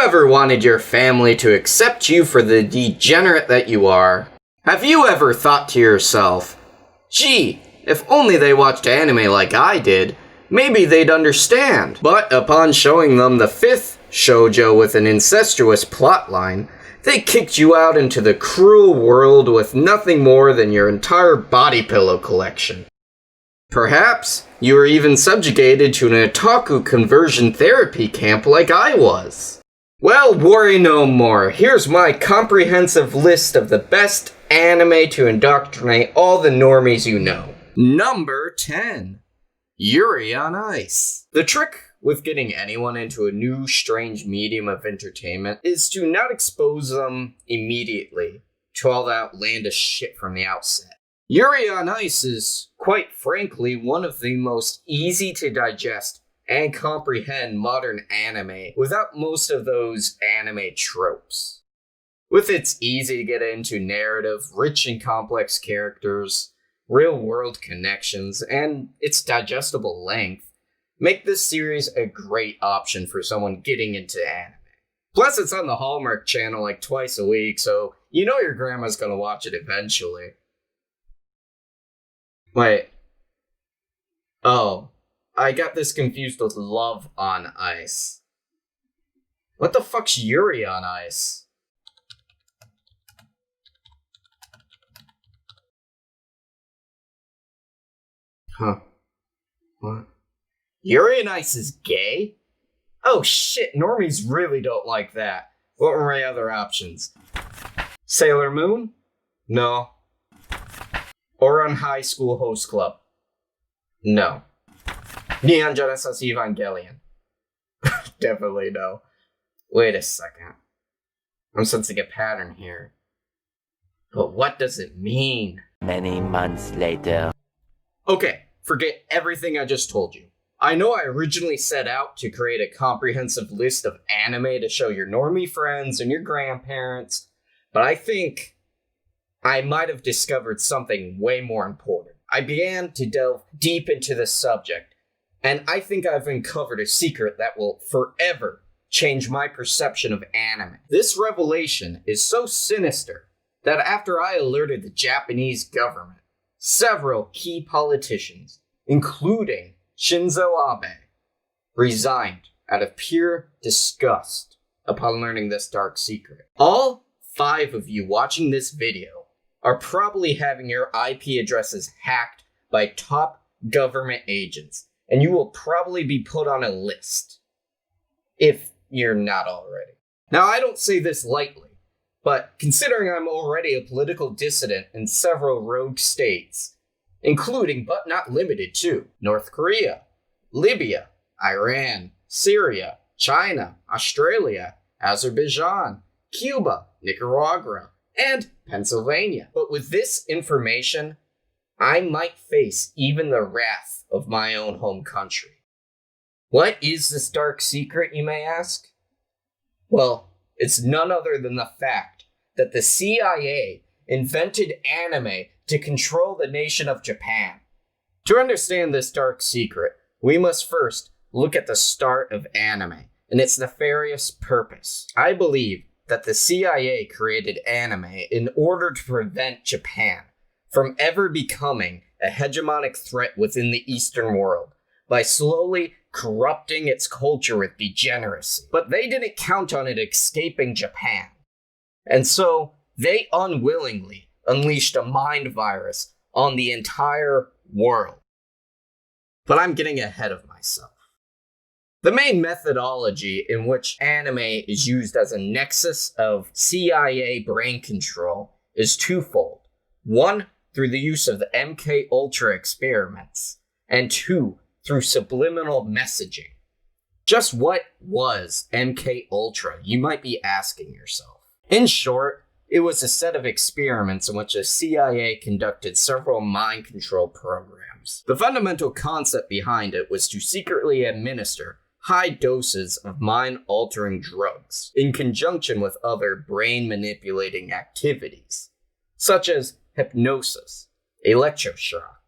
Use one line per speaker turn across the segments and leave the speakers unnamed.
ever wanted your family to accept you for the degenerate that you are? Have you ever thought to yourself, gee, if only they watched anime like I did, maybe they'd understand. But upon showing them the 5th shoujo with an incestuous plotline, they kicked you out into the cruel world with nothing more than your entire body pillow collection. Perhaps you were even subjugated to an otaku conversion therapy camp like I was. Well, worry no more. Here's my comprehensive list of the best anime to indoctrinate all the normies you know. Number 10. Yuri on Ice. The trick with getting anyone into a new strange medium of entertainment is to not expose them immediately to all that outlandish shit from the outset. Yuri on Ice is, quite frankly, one of the most easy to digest and comprehend modern anime without most of those anime tropes. With its easy to get into narrative, rich and complex characters, real-world connections, and its digestible length, make this series a great option for someone getting into anime. Plus, it's on the Hallmark Channel like twice a week, so you know your grandma's gonna watch it eventually. Wait. Oh, I got this confused with Love on Ice. What the fuck's Yuri on Ice? Huh. What? Yuri on Ice is gay? Oh shit, normies really don't like that. What were my other options? Sailor Moon? No. Ouran High School Host Club? No. Neon Genesis Evangelion? Definitely no. Wait a second. I'm sensing a pattern here. But what does it mean?
Many months later.
Okay, forget everything I just told you. I know I originally set out to create a comprehensive list of anime to show your normie friends and your grandparents, but I think I might have discovered something way more important. I began to delve deep into this subject, and I think I've uncovered a secret that will forever change my perception of anime. This revelation is so sinister that after I alerted the Japanese government, several key politicians, including Shinzo Abe, resigned out of pure disgust upon learning this dark secret. All 5 of you watching this video are probably having your IP addresses hacked by top government agents, and you will probably be put on a list, if you're not already. Now, I don't say this lightly, but considering I'm already a political dissident in several rogue states, including but not limited to North Korea, Libya, Iran, Syria, China, Australia, Azerbaijan, Cuba, Nicaragua, and Pennsylvania. But with this information, I might face even the wrath of my own home country. What is this dark secret, you may ask? Well, it's none other than the fact that the CIA invented anime to control the nation of Japan. To understand this dark secret, we must first look at the start of anime and its nefarious purpose. I believe that the CIA created anime in order to prevent Japan from ever becoming a hegemonic threat within the Eastern world by slowly corrupting its culture with degeneracy. But they didn't count on it escaping Japan. And so they unwillingly unleashed a mind virus on the entire world. But I'm getting ahead of myself. The main methodology in which anime is used as a nexus of CIA brain control is twofold. 1, through the use of the MK Ultra experiments, and 2, through subliminal messaging. Just what was MK Ultra, you might be asking yourself. In short, it was a set of experiments in which the CIA conducted several mind control programs. The fundamental concept behind it was to secretly administer high doses of mind-altering drugs in conjunction with other brain-manipulating activities, such as hypnosis, electroshock,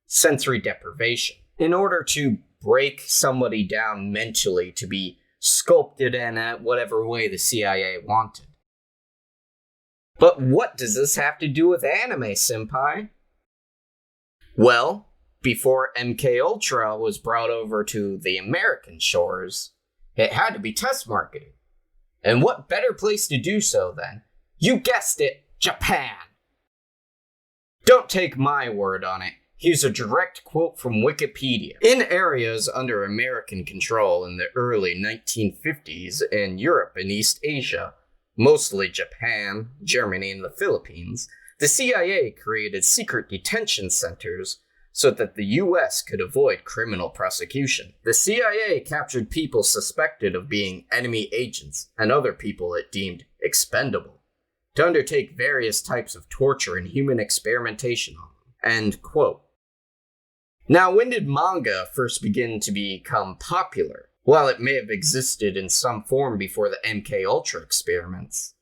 sensory deprivation, in order to break somebody down mentally to be sculpted in whatever way the CIA wanted. But what does this have to do with anime, senpai? Well, before MKUltra was brought over to the American shores, it had to be test marketed. And what better place to do so than, you guessed it, Japan! Don't take my word on it. Here's a direct quote from Wikipedia. In areas under American control in the early 1950s in Europe and East Asia, mostly Japan, Germany, and the Philippines, the CIA created secret detention centers so that the US could avoid criminal prosecution. The CIA captured people suspected of being enemy agents and other people it deemed expendable to undertake various types of torture and human experimentation on them. End quote. Now, when did manga first begin to become popular? While it may have existed in some form before the MKUltra experiments,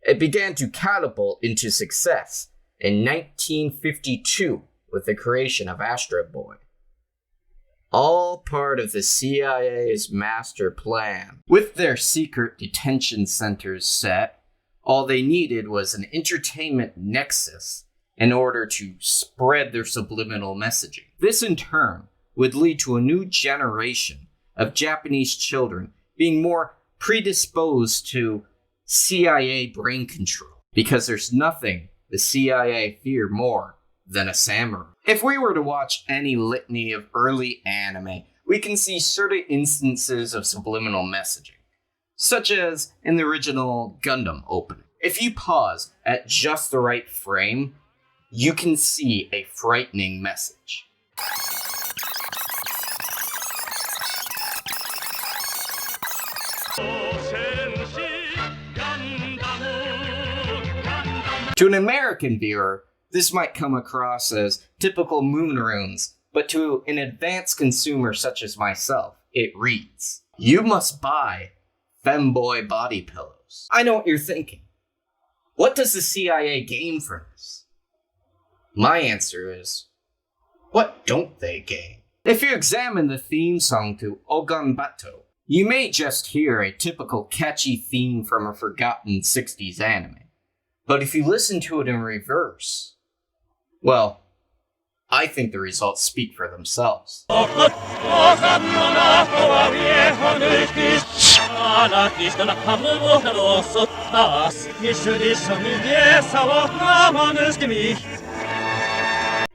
it began to catapult into success in 1952 with the creation of Astro Boy. All part of the CIA's master plan. With their secret detention centers set, all they needed was an entertainment nexus in order to spread their subliminal messaging. This in turn would lead to a new generation of Japanese children being more predisposed to CIA brain control, because there's nothing the CIA fear more than a samurai. If we were to watch any litany of early anime, we can see certain instances of subliminal messaging, such as in the original Gundam opening. If you pause at just the right frame, you can see a frightening message. To an American viewer, this might come across as typical moon runes, but to an advanced consumer such as myself, it reads, "You must buy femboy body pillows." I know what you're thinking. What does the CIA gain from this? My answer is, what don't they gain? If you examine the theme song to Ogan Bato, you may just hear a typical catchy theme from a forgotten 60s anime. But if you listen to it in reverse, well, I think the results speak for themselves.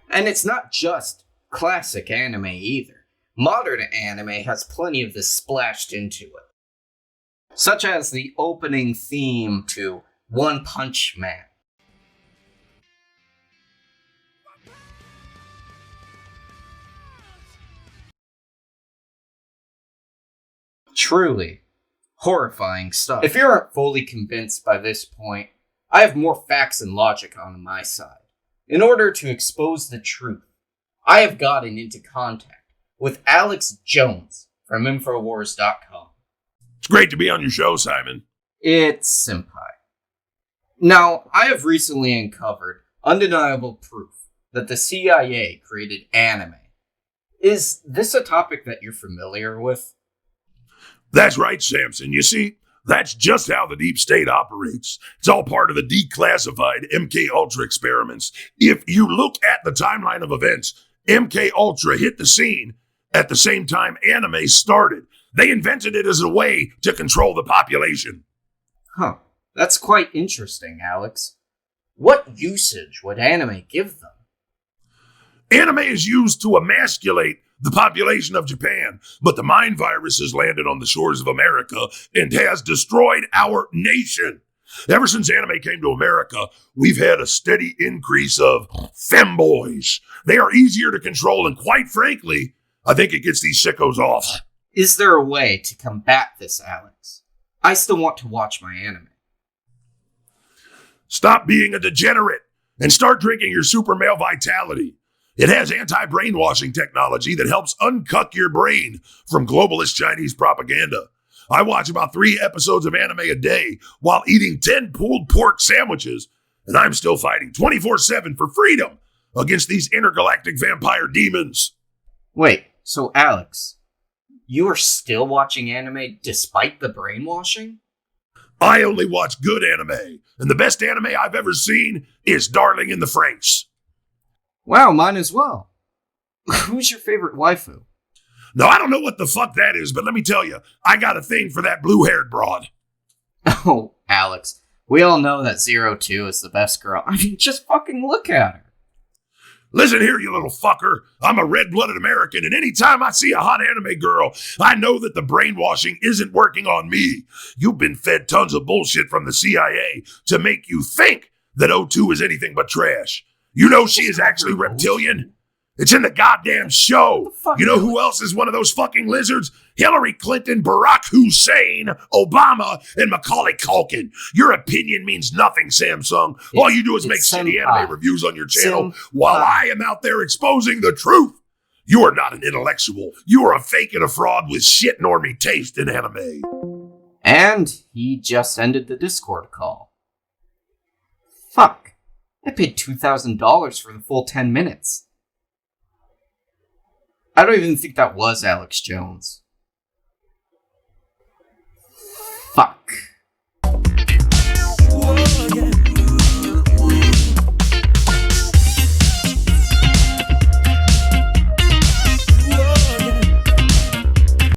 And it's not just classic anime either. Modern anime has plenty of this splashed into it, such as the opening theme to One Punch Man. Truly horrifying stuff. If you aren't fully convinced by this point, I have more facts and logic on my side. In order to expose the truth, I have gotten into contact with Alex Jones from Infowars.com.
It's great to be on your show, Simon.
It's Senpai. Now, I have recently uncovered undeniable proof that the CIA created anime. Is this a topic that you're familiar with?
That's right, Samson. You see, that's just how the deep state operates. It's all part of the declassified MKUltra experiments. If you look at the timeline of events, MKUltra hit the scene at the same time anime started. They invented it as a way to control the population.
Huh. That's quite interesting, Alex. What usage would anime give them?
Anime is used to emasculate the population of Japan, but the mind virus has landed on the shores of America and has destroyed our nation. Ever since anime came to America, we've had a steady increase of femboys. They are easier to control, and quite frankly, I think it gets these sickos off.
Is there a way to combat this, Alex? I still want to watch my anime.
Stop being a degenerate and start drinking your Super Male Vitality. It has anti-brainwashing technology that helps uncuck your brain from globalist Chinese propaganda. I watch about 3 episodes of anime a day while eating 10 pulled pork sandwiches, and I'm still fighting 24/7 for freedom against these intergalactic vampire demons.
Wait, so Alex, You are still watching anime despite the brainwashing?
I only watch good anime, and the best anime I've ever seen is Darling in the Franxx.
Wow, mine as well. Who's your favorite waifu?
Now, I don't know what the fuck that is, but let me tell you, I got a thing for that blue-haired broad.
Oh, Alex, we all know that 02 is the best girl. I mean, just fucking look at her.
Listen here, you little fucker. I'm a red-blooded American, and anytime I see a hot anime girl, I know that the brainwashing isn't working on me. You've been fed tons of bullshit from the CIA to make you think that O2 is anything but trash. You know she is actually reptilian. It's in the goddamn show. You know who else is one of those fucking lizards? Hillary Clinton, Barack Hussein, Obama, and Macaulay Culkin. Your opinion means nothing, Samsung. All you do is make shitty anime reviews on your channel while I am out there exposing the truth. You are not an intellectual. You are a fake and a fraud with shit normie taste in anime.
And he just ended the Discord call. Fuck. I paid $2,000 for the full 10 minutes. I don't even think that was Alex Jones.